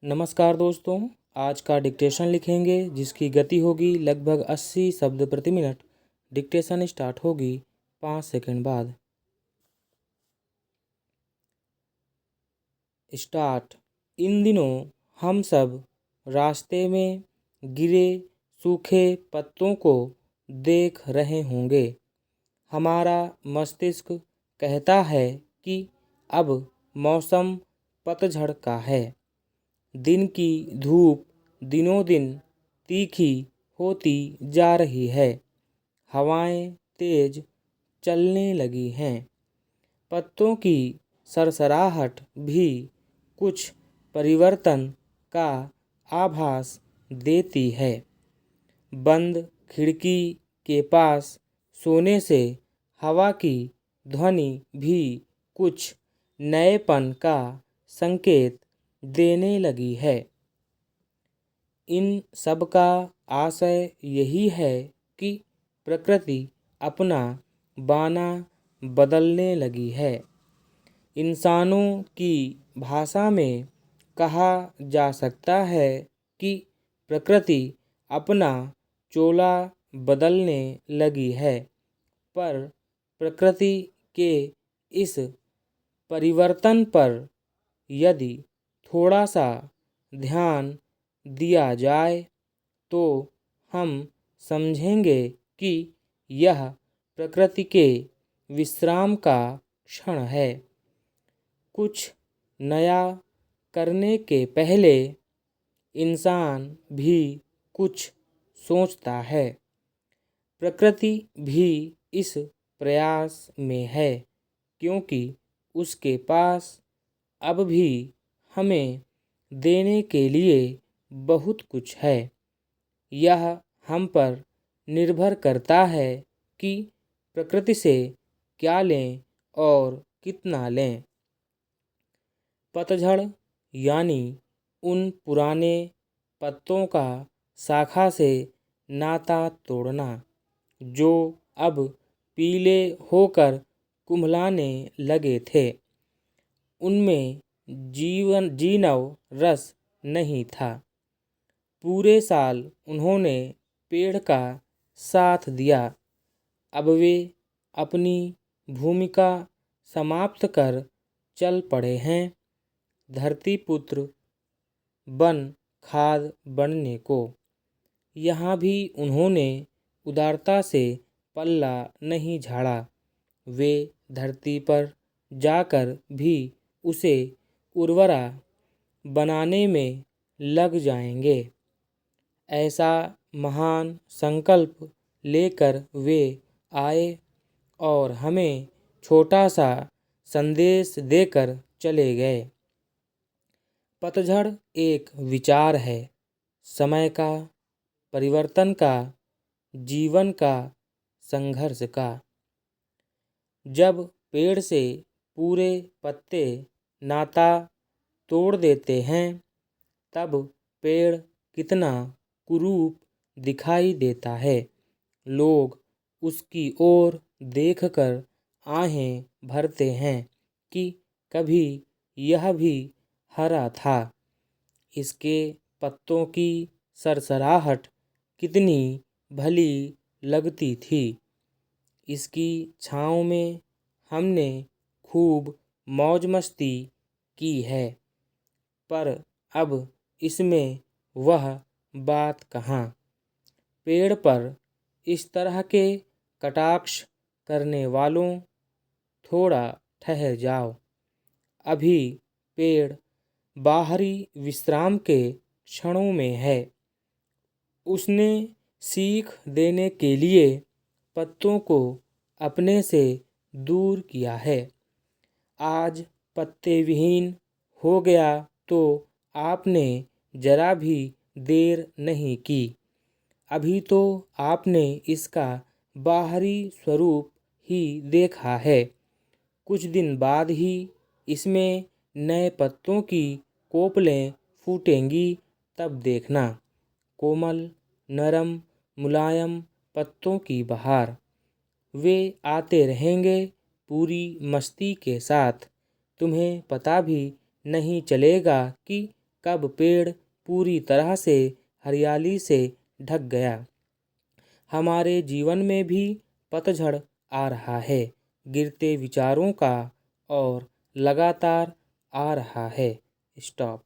नमस्कार दोस्तों। आज का डिक्टेशन लिखेंगे जिसकी गति होगी लगभग 80 शब्द प्रति मिनट। डिक्टेशन स्टार्ट होगी 5 सेकंड बाद। स्टार्ट। इन दिनों हम सब रास्ते में गिरे सूखे पत्तों को देख रहे होंगे। हमारा मस्तिष्क कहता है कि अब मौसम पतझड़ का है। दिन की धूप दिनों दिन तीखी होती जा रही है। हवाएं तेज चलने लगी हैं। पत्तों की सरसराहट भी कुछ परिवर्तन का आभास देती है। बंद खिड़की के पास सोने से हवा की ध्वनि भी कुछ नएपन का संकेत देने लगी है। इन सब का आशय यही है कि प्रकृति अपना बाना बदलने लगी है। इंसानों की भाषा में कहा जा सकता है कि प्रकृति अपना चोला बदलने लगी है, पर प्रकृति के इस परिवर्तन पर यदि थोड़ा सा ध्यान दिया जाए तो हम समझेंगे कि यह प्रकृति के विश्राम का क्षण है। कुछ नया करने के पहले इंसान भी कुछ सोचता है। प्रकृति भी इस प्रयास में है, क्योंकि उसके पास अब भी हमें देने के लिए बहुत कुछ है। यह हम पर निर्भर करता है कि प्रकृति से क्या लें और कितना लें। पतझड़ यानी उन पुराने पत्तों का शाखा से नाता तोड़ना जो अब पीले होकर कुम्हलाने लगे थे। उनमें जीनव रस नहीं था। पूरे साल उन्होंने पेड़ का साथ दिया। अब वे अपनी भूमिका समाप्त कर चल पड़े हैं धरती पुत्र बन खाद बनने को। यहाँ भी उन्होंने उदारता से पल्ला नहीं झाड़ा। वे धरती पर जाकर भी उसे उर्वरा बनाने में लग जाएंगे। ऐसा महान संकल्प लेकर वे आए और हमें छोटा सा संदेश देकर चले गए। पतझड़ एक विचार है, समय का, परिवर्तन का, जीवन का, संघर्ष का। जब पेड़ से पूरे पत्ते नाता तोड़ देते हैं तब पेड़ कितना कुरूप दिखाई देता है। लोग उसकी ओर देखकर आहें भरते हैं कि कभी यह भी हरा था। इसके पत्तों की सरसराहट कितनी भली लगती थी। इसकी छाँव में हमने खूब मौज मस्ती की है, पर अब इसमें वह बात कहाँ। पेड़ पर इस तरह के कटाक्ष करने वालों, थोड़ा ठहर जाओ। अभी पेड़ बाहरी विश्राम के क्षणों में है। उसने सीख देने के लिए पत्तों को अपने से दूर किया है। आज पत्ते विहीन हो गया तो आपने जरा भी देर नहीं की। अभी तो आपने इसका बाहरी स्वरूप ही देखा है। कुछ दिन बाद ही इसमें नए पत्तों की कोपलें फूटेंगी। तब देखना, कोमल नरम मुलायम पत्तों की बहार। वे आते रहेंगे पूरी मस्ती के साथ। तुम्हें पता भी नहीं चलेगा कि कब पेड़ पूरी तरह से हरियाली से ढक गया। हमारे जीवन में भी पतझड़ आ रहा है, गिरते विचारों का और लगातार आ रहा है। स्टॉप।